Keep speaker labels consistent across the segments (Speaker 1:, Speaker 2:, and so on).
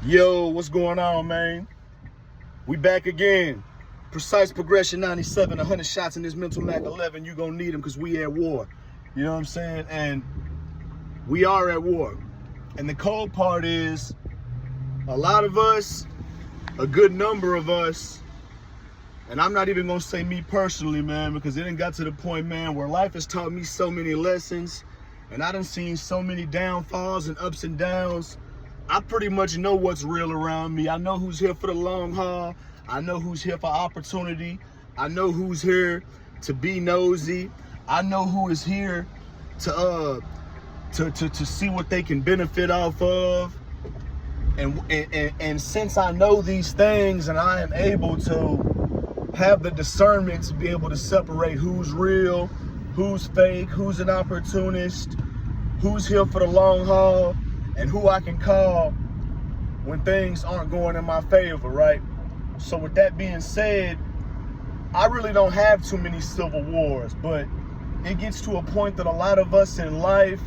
Speaker 1: Yo, what's going on, man? We back again. Precise progression 97, 100 shots in this mental Mac 11. You gonna need them because we at war. You know what I'm saying? And we are at war. And the cold part is, a lot of us, a good number of us, and I'm not even gonna say me personally, man, because it done got to the point, man, where life has taught me so many lessons, and I done seen so many downfalls and ups and downs. I pretty much know what's real around me. I know who's here for the long haul. I know who's here for opportunity. I know who's here to be nosy. I know who is here to see what they can benefit off of. And since I know these things and I am able to have the discernment to be able to separate who's real, who's fake, who's an opportunist, who's here for the long haul, and who I can call when things aren't going in my favor, right? So with that being said, I really don't have too many civil wars, but it gets to a point that a lot of us in life,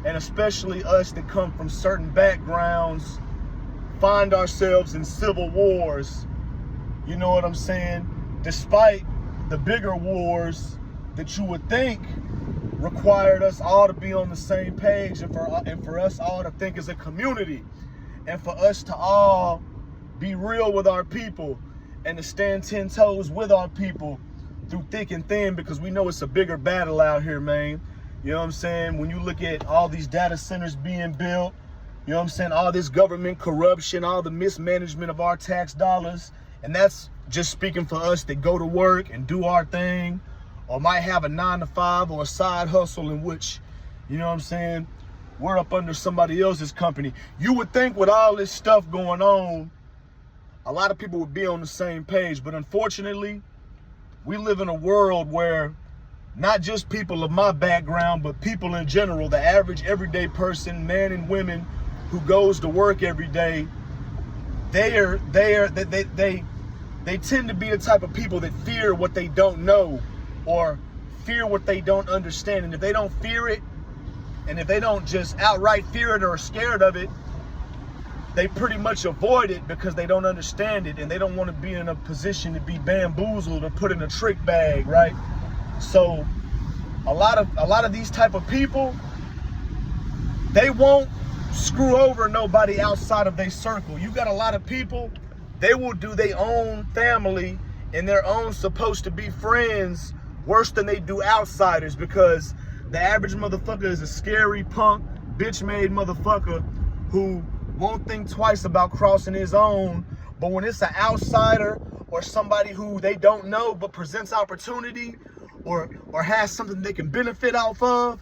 Speaker 1: and especially us that come from certain backgrounds, find ourselves in civil wars, you know what I'm saying? Despite the bigger wars that you would think required us all to be on the same page and for us all to think as a community and for us to all be real with our people and to stand 10 toes with our people through thick and thin, because we know it's a bigger battle out here, man. You know what I'm saying? When you look at all these data centers being built, you know what I'm saying, all this government corruption, all the mismanagement of our tax dollars, and that's just speaking for us that go to work and do our thing, or might have a 9-to-5 or a side hustle in which, you know what I'm saying, we're up under somebody else's company. You would think with all this stuff going on, a lot of people would be on the same page, but unfortunately, we live in a world where not just people of my background, but people in general, the average everyday person, man and women who goes to work every day, they tend to be the type of people that fear what they don't know, or fear what they don't understand. And if they don't fear it, and if they don't just outright fear it or are scared of it, they pretty much avoid it because they don't understand it and they don't want to be in a position to be bamboozled or put in a trick bag, right? So a lot of these type of people, they won't screw over nobody outside of their circle. You got a lot of people, they will do their own family and their own supposed to be friends worse than they do outsiders, because the average motherfucker is a scary punk, bitch-made motherfucker who won't think twice about crossing his own. But when it's an outsider or somebody who they don't know but presents opportunity or has something they can benefit off of,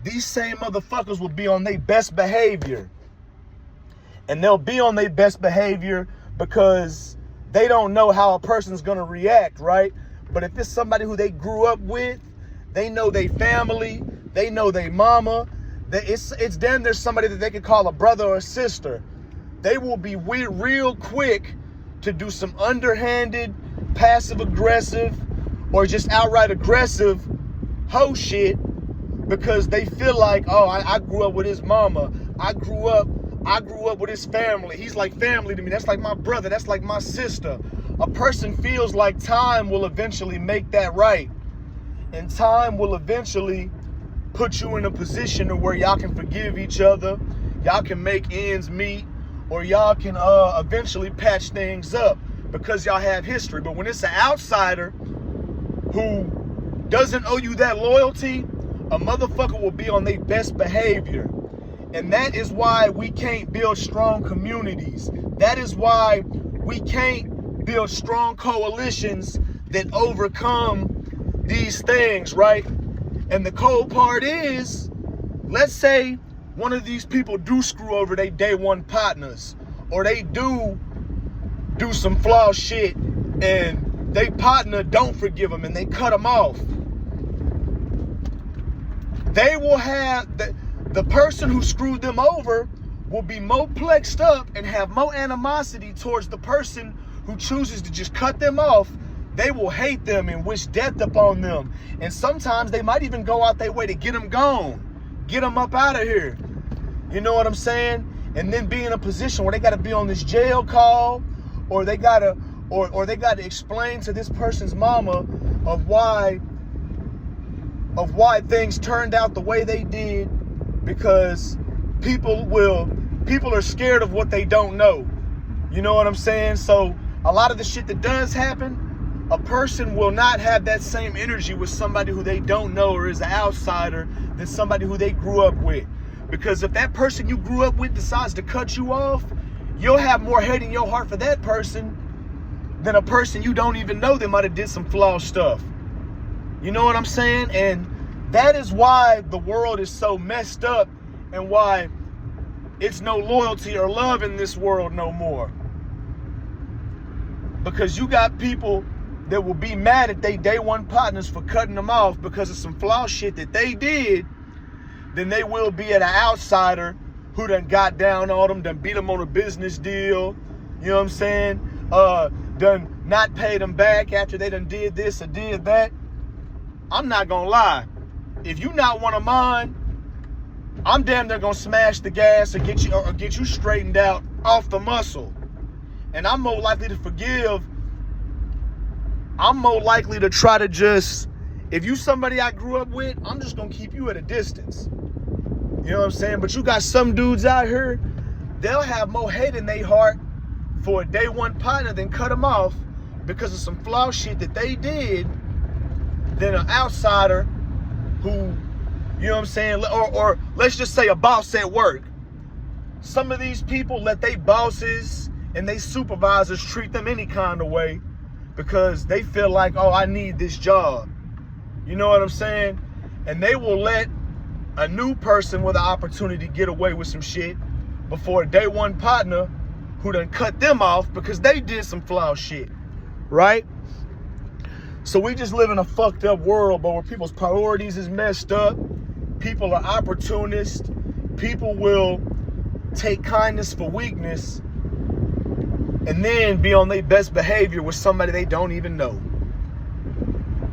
Speaker 1: these same motherfuckers will be on their best behavior. And they'll be on their best behavior because they don't know how a person's gonna react, right? But if it's somebody who they grew up with, they know their family, they know their mama, it's then there's somebody that they can call a brother or a sister. They will be real quick to do some underhanded, passive aggressive, or just outright aggressive hoe shit because they feel like, oh, I grew up with his mama. I grew up with his family. He's like family to me. That's like my brother. That's like my sister. A person feels like time will eventually make that right. And time will eventually put you in a position to where y'all can forgive each other, y'all can make ends meet, or y'all can eventually patch things up because y'all have history. But when it's an outsider who doesn't owe you that loyalty, a motherfucker will be on their best behavior. And that is why we can't build strong communities. That is why we can't build strong coalitions that overcome these things, right? And the cold part is, let's say one of these people do screw over their day one partners, or they do some flaw shit and they partner don't forgive them and they cut them off. They will have, the person who screwed them over will be more plexed up and have more animosity towards the person who chooses to just cut them off. They will hate them and wish death upon them. And sometimes they might even go out their way to get them gone, get them up out of here. You know what I'm saying? and then be in a position where they got to be on this jail call, or they got to explain to this person's mama of why things turned out the way they did, because people are scared of what they don't know. You know what I'm saying? So a lot of the shit that does happen, a person will not have that same energy with somebody who they don't know or is an outsider than somebody who they grew up with. Because if that person you grew up with decides to cut you off, you'll have more hate in your heart for that person than a person you don't even know that might have did some flawed stuff. You know what I'm saying? And that is why the world is so messed up, and why it's no loyalty or love in this world no more. Because you got people that will be mad at their day one partners for cutting them off because of some flawed shit that they did, than they will be at an outsider who done got down on them, done beat them on a business deal, you know what I'm saying? Done not paid them back after they done did this or did that. I'm not gonna lie. If you not one of mine, I'm damn near gonna smash the gas or get you straightened out off the muscle. And I'm more likely to forgive. I'm more likely to try to just, if you somebody I grew up with, I'm just gonna keep you at a distance. You know what I'm saying? But you got some dudes out here, they'll have more hate in their heart for a day one partner than cut them off because of some flawed shit that they did, than an outsider who, you know what I'm saying, or let's just say a boss at work. Some of these people let their bosses and they supervisors treat them any kind of way because they feel like, oh, I need this job. You know what I'm saying? And they will let a new person with an opportunity get away with some shit before a day one partner who done cut them off because they did some flawed shit, right? So we just live in a fucked up world, but where people's priorities is messed up. People are opportunists. People will take kindness for weakness and then be on their best behavior with somebody they don't even know.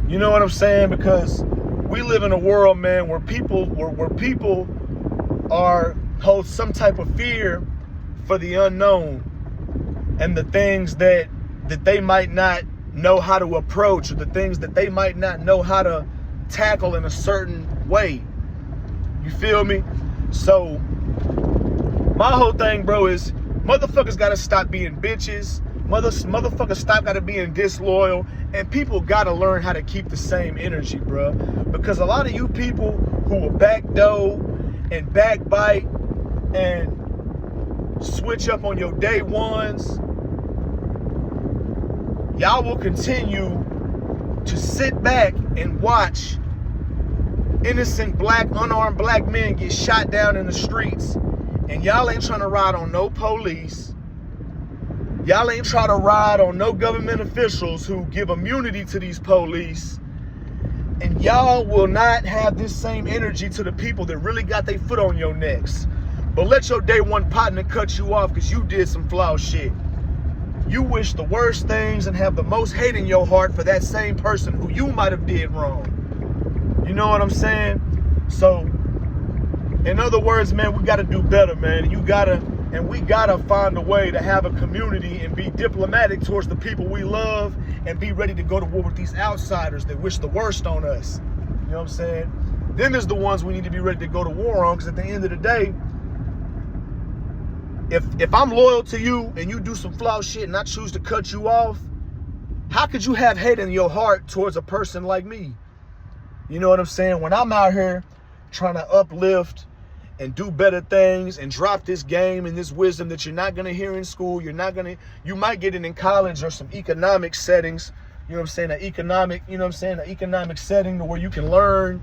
Speaker 1: You know what I'm saying? Because we live in a world, man, where people hold some type of fear for the unknown and the things that they might not know how to approach, or the things that they might not know how to tackle in a certain way. You feel me? So my whole thing, bro, is motherfuckers gotta stop being bitches. Motherfuckers gotta being disloyal, and people gotta learn how to keep the same energy, bro. Because a lot of you people who will backdoor and backbite and switch up on your day ones, y'all will continue to sit back and watch innocent unarmed black men get shot down in the streets, and y'all ain't trying to ride on no police. Y'all ain't trying to ride on no government officials who give immunity to these police. And y'all will not have this same energy to the people that really got their foot on your necks. But let your day one partner cut you off because you did some flawed shit. You wish the worst things and have the most hate in your heart for that same person who you might have did wrong. You know what I'm saying? So, in other words, man, we got to do better, man. We gotta find a way to have a community and be diplomatic towards the people we love, and be ready to go to war with these outsiders that wish the worst on us. You know what I'm saying? Then there's the ones we need to be ready to go to war on, because at the end of the day, if I'm loyal to you and you do some flawed shit and I choose to cut you off, how could you have hate in your heart towards a person like me? You know what I'm saying? When I'm out here trying to uplift and do better things and drop this game and this wisdom that you're not going to hear in school, you might get it in college or some economic settings, you know what I'm saying, an economic setting to where you can learn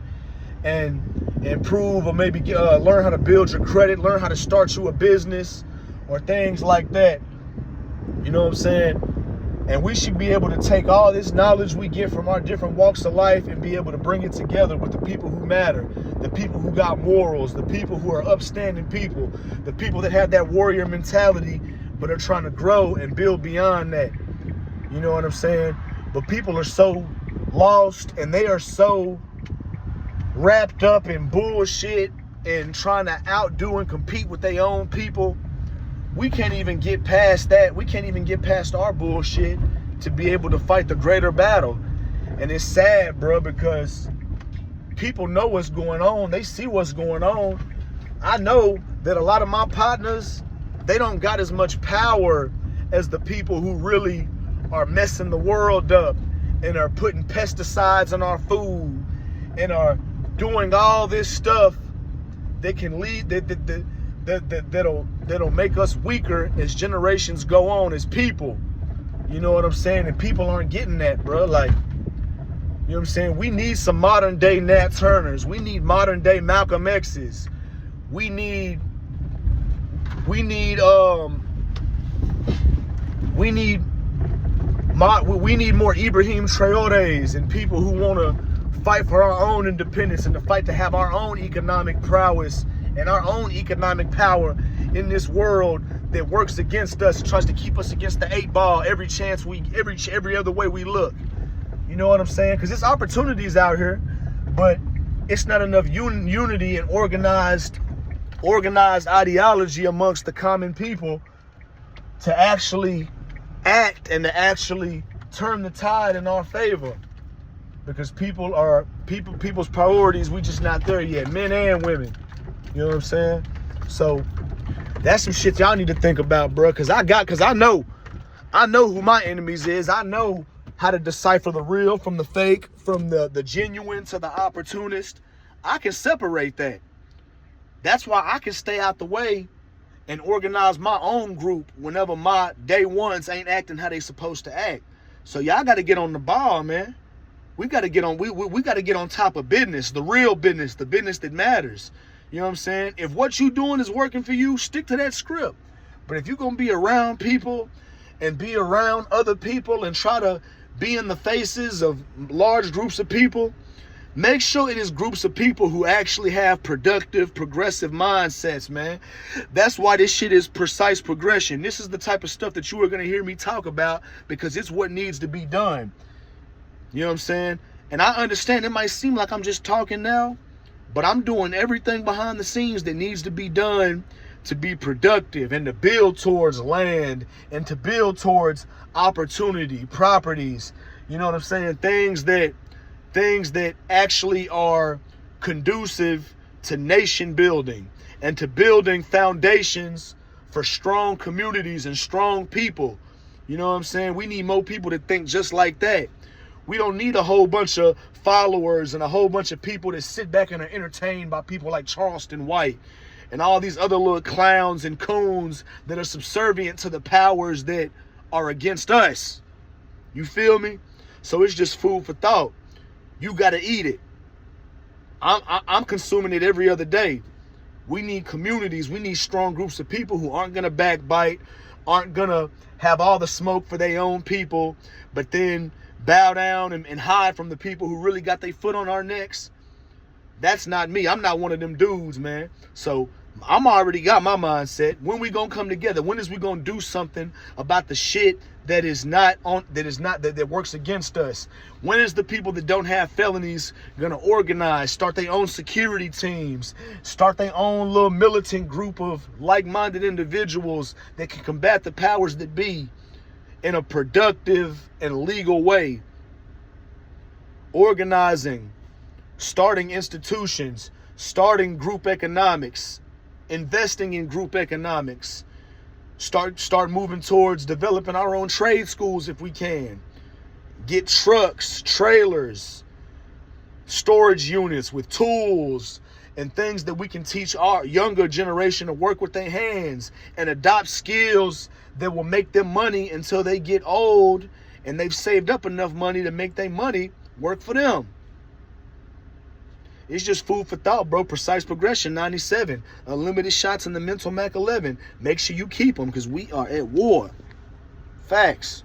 Speaker 1: and improve, or maybe learn how to build your credit, learn how to start you a business or things like that. You know what I'm saying? And we should be able to take all this knowledge we get from our different walks of life and be able to bring it together with the people who matter, the people who got morals, the people who are upstanding people, the people that have that warrior mentality but are trying to grow and build beyond that. You know what I'm saying? But people are so lost and they are so wrapped up in bullshit and trying to outdo and compete with their own people we can't even get past that. We can't even get past our bullshit to be able to fight the greater battle. And it's sad, bro, because people know what's going on. They see what's going on. I know that a lot of my partners, they don't got as much power as the people who really are messing the world up and are putting pesticides in our food and are doing all this stuff that can lead, that'll make us weaker as generations go on as people. You know what I'm saying? And people aren't getting that, bro. Like, you know what I'm saying? We need some modern day Nat Turners. We need modern day Malcolm X's. We need more Ibrahim Traores and people who want to fight for our own independence and to fight to have our own economic prowess and our own economic power in this world that works against us, tries to keep us against the 8-ball every chance every other way we look. You know what I'm saying? Because there's opportunities out here, but it's not enough unity and organized ideology amongst the common people to actually act and to actually turn the tide in our favor. Because people's priorities, we just not there yet, men and women. You know what I'm saying? So that's some shit y'all need to think about, bro. Cause I know who my enemies is. I know how to decipher the real from the fake, from the genuine to the opportunist. I can separate that. That's why I can stay out the way and organize my own group whenever my day ones ain't acting how they supposed to act. So y'all got to get on the ball, man. We got to get on. We got to get on top of business, the real business, the business that matters. You know what I'm saying? If what you doing is working for you, stick to that script. But if you're gonna be around people and be around other people and try to be in the faces of large groups of people, make sure it is groups of people who actually have productive, progressive mindsets, man. That's why this shit is precise progression. This is the type of stuff that you are gonna hear me talk about because it's what needs to be done. You know what I'm saying? And I understand it might seem like I'm just talking now, but I'm doing everything behind the scenes that needs to be done to be productive and to build towards land and to build towards opportunity, properties. You know what I'm saying? Things that actually are conducive to nation building and to building foundations for strong communities and strong people. You know what I'm saying? We need more people that think just like that. We don't need a whole bunch of followers and a whole bunch of people that sit back and are entertained by people like Charleston White and all these other little clowns and coons that are subservient to the powers that are against us. You feel me? So it's just food for thought. You got to eat it. I'm consuming it every other day. We need communities. We need strong groups of people who aren't going to backbite, aren't going to have all the smoke for their own people, but then bow down and hide from the people who really got their foot on our necks. That's not me. I'm not one of them dudes, man. So I'm already got my mindset. When we gonna come together? When is we gonna do something about the shit that works against us? When is the people that don't have felonies gonna organize, start their own security teams, start their own little militant group of like-minded individuals that can combat the powers that be in a productive and legal way? Organizing, starting institutions, starting group economics, investing in group economics, start moving towards developing our own trade schools if we can. Get trucks, trailers, storage units with tools and things that we can teach our younger generation to work with their hands and adopt skills that will make them money until they get old and they've saved up enough money to make their money work for them. It's just food for thought, bro. Precise progression, 97. Unlimited shots in the mental Mac 11. Make sure you keep them because we are at war. Facts.